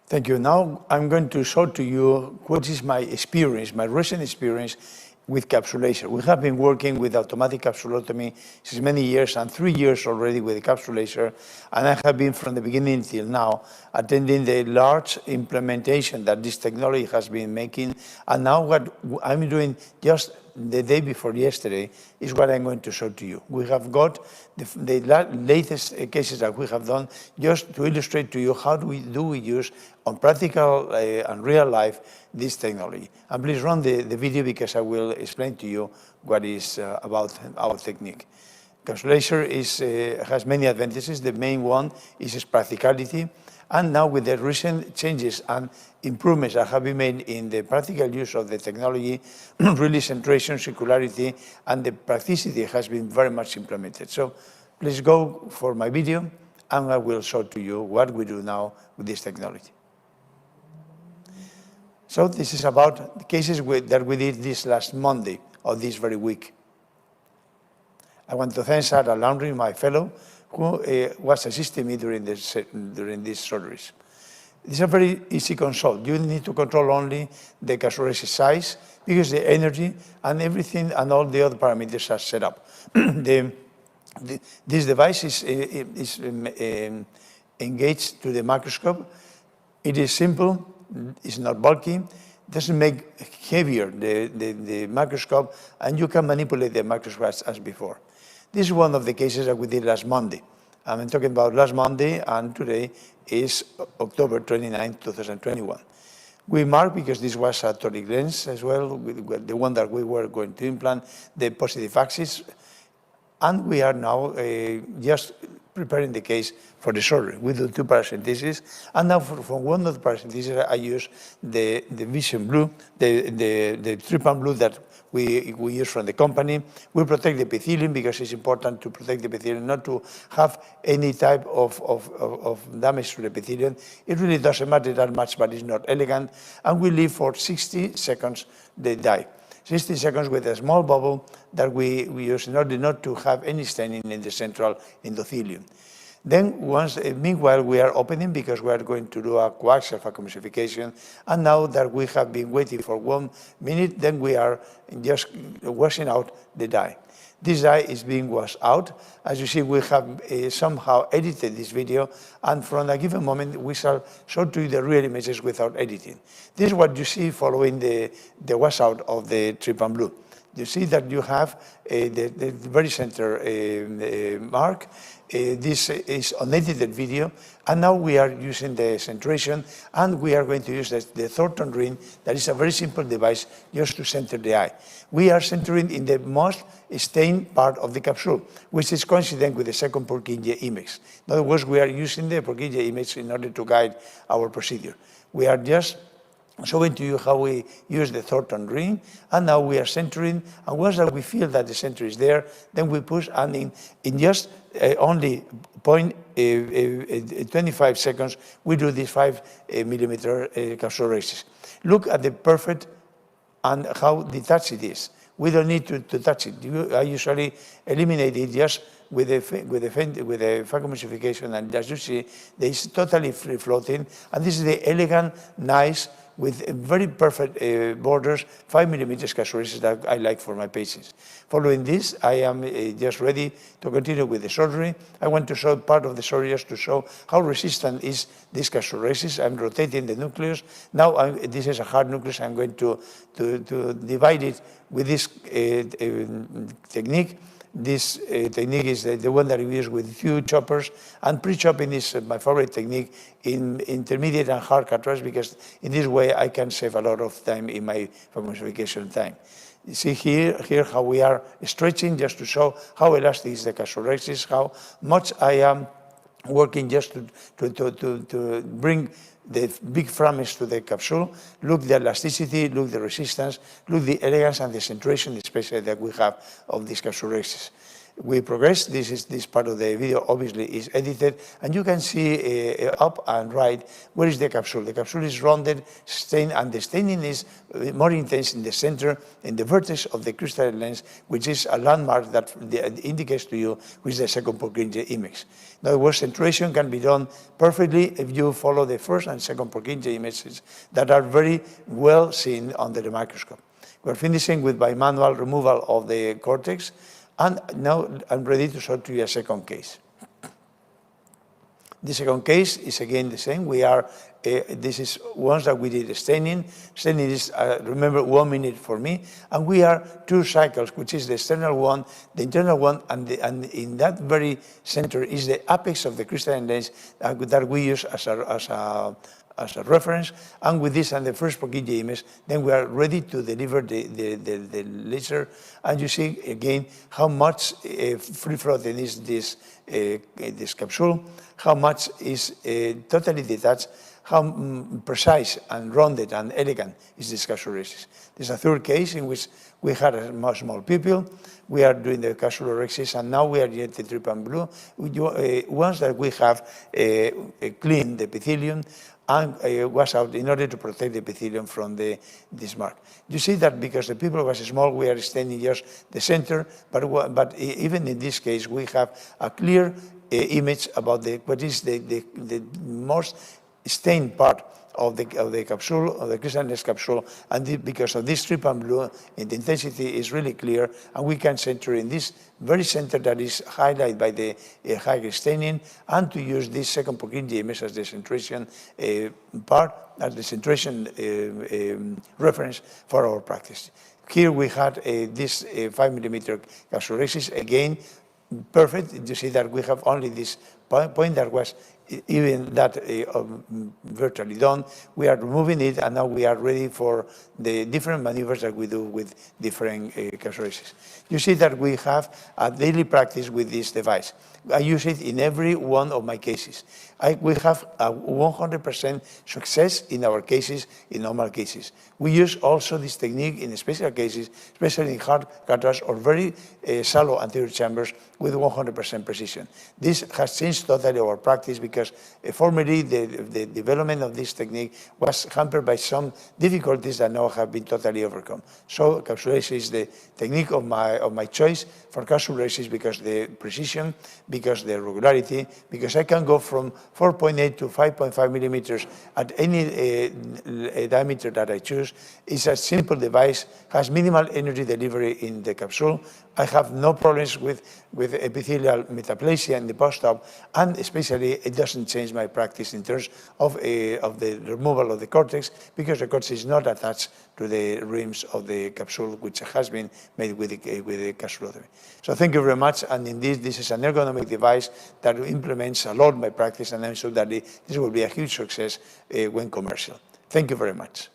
Thank you. Now I'm going to show to you what is my experience, my recent experience with CAPSULaser. We have been working with automatic capsulotomy since many years, and 3 years already with the CAPSULaser, and I have been from the beginning till now attending the large implementation that this technology has been making, and now what I'm doing just the day before yesterday is what I'm going to show to you. We have got the latest cases that we have done just to illustrate to you how do we use on practical and real life this technology. And please run the video because I will explain to you what is about our technique. CAPSULaser has many advantages. The main one is its practicality. And now with the recent changes and improvements that have been made in the practical use of the technology, really centration, circularity, and the practicity has been very much implemented. So please go for my video, and I will show to you what we do now with this technology. So this is about the cases that we did this last Monday of this very week. I want to thank Sarah Laundry, my fellow, who was assisting me during these surgeries. It's a very easy control. You need to control only the CAPSULaser size because the energy and everything and all the other parameters are set up. This device is engaged to the microscope. It is simple, it's not bulky, doesn't make heavier the microscope, and you can manipulate the microscope as before. This is one of the cases that we did last Monday. I'm talking about last Monday, and today is October 29, 2021. We marked, because this was a toric lens as well, the one that we were going to implant, the positive axis, and we are now just preparing the case for the surgery. We do 2 paracenteses, and now for one of the paracenteses, I use the Vision Blue, the trypan blue that we use from the company. We protect the epithelium because it's important to protect the epithelium, not to have any type of damage to the epithelium. It really doesn't matter that much, but it's not elegant. And we leave for 60 seconds the dye. 60 seconds with a small bubble that we use in order not to have any staining in the central endothelium. Then meanwhile, we are opening because we are going to do a coaxial vacuumicification. And now that we have been waiting for 1 minute, then we are just washing out the dye. This dye is being washed out. As you see, we have somehow edited this video, and from a given moment, we shall show to you the real images without editing. This is what you see following the wash out of the trypan blue. You see that you have the very center mark. This is unedited video, and now we are using the centration, and we are going to use the Thornton ring. That is a very simple device just to center the eye. We are centering in the most stained part of the capsule, which is coincident with the second Purkinje image. In other words, we are using the Purkinje image in order to guide our procedure. We are just showing to you how we use the Thornton ring, and now we are centering, and once that we feel that the center is there, then we push, and in just only 25 seconds, we do these 5 millimeter CAPSULaser. Look at the perfect and how detached it is. We don't need to touch it. I usually eliminate it just with the vacuumicification, and as you see, it's totally free floating, and this is the elegant, nice, with very perfect borders, 5 millimeters CAPSULaser that I like for my patients. Following this, I am just ready to continue with the surgery. I want to show part of the surgery just to show how resistant is this CAPSULaser. I'm rotating the nucleus. Now this is a hard nucleus. I'm going to divide it with this technique. This technique is the one that we use with few choppers, and pre-chopping is my favorite technique in intermediate and hard cataract, because in this way I can save a lot of time in my vacuumicification time. You see here how we are stretching just to show how elastic is the CAPSULaser, how much I am working just to bring the big fragments to the capsule. Look the elasticity, look the resistance, look the elegance and the centration, especially that we have of these CAPSULaser. we progress. This part of the video obviously is edited, and you can see up and right where is the capsule. The capsule is rounded, stained, and the staining is more intense in the center, in the vertex of the crystalline lens, which is a landmark that indicates to you which is the second Purkinje image. In other words, centration can be done perfectly if you follow the first and second Purkinje images that are very well seen under the microscope. We're finishing with bimanual removal of the cortex, and now I'm ready to show to you a second case. The second case is again the same. This is once that we did staining. Staining is, remember, 1 minute for me, and we are 2 cycles, which is the external one, the internal one, and in that very center is the apex of the crystalline lens that we use as a reference. And with this and the first Purkinje image, then we are ready to deliver the laser. And you see again how much free floating is this capsule, how much is totally detached, how precise and rounded and elegant is this CAPSULaser. There's a third case in which we had a much small pupil. We are doing the CAPSULaser, and now we are doing the trypan blue. Once that we have cleaned the epithelium and wash out in order to protect the epithelium from this mark. You see that because the pupil was small, we are staining just the center, but even in this case, we have a clear image about what is the most stained part of the capsule, of the crystalline lens capsule, and because of this trypan blue, the intensity is really clear, and we can center in this very center that is highlighted by the high staining, and to use this second Purkinje image as the centration part, as the centration reference for our practice. Here we had this 5 millimeter CAPSULaser, again, perfect. You see that we have only this point that was even that virtually done. We are removing it, and now we are ready for the different maneuvers that we do with different CAPSULasers. You see that we have a daily practice with this device. I use it in every one of my cases. We have a 100% success in our cases, in normal cases. We use also this technique in special cases, especially in hard cataract or very shallow anterior chambers with 100% precision. This has changed totally our practice because formerly the development of this technique was hampered by some difficulties that now have been totally overcome. So CAPSULaser is the technique of my choice for CAPSULaser because the precision, because the regularity, because I can go from 4.8 to 5.5 millimeters at any diameter that I choose. It's a simple device, has minimal energy delivery in the capsule. I have no problems with epithelial metaplasia in the post-op, and especially it doesn't change my practice in terms of the removal of the cortex, because the cortex is not attached to the rims of the capsule, which has been made with the capsulotomy. So thank you very much, and indeed this is an ergonomic device that implements a lot my practice, and I'm sure that this will be a huge success when commercial. Thank you very much.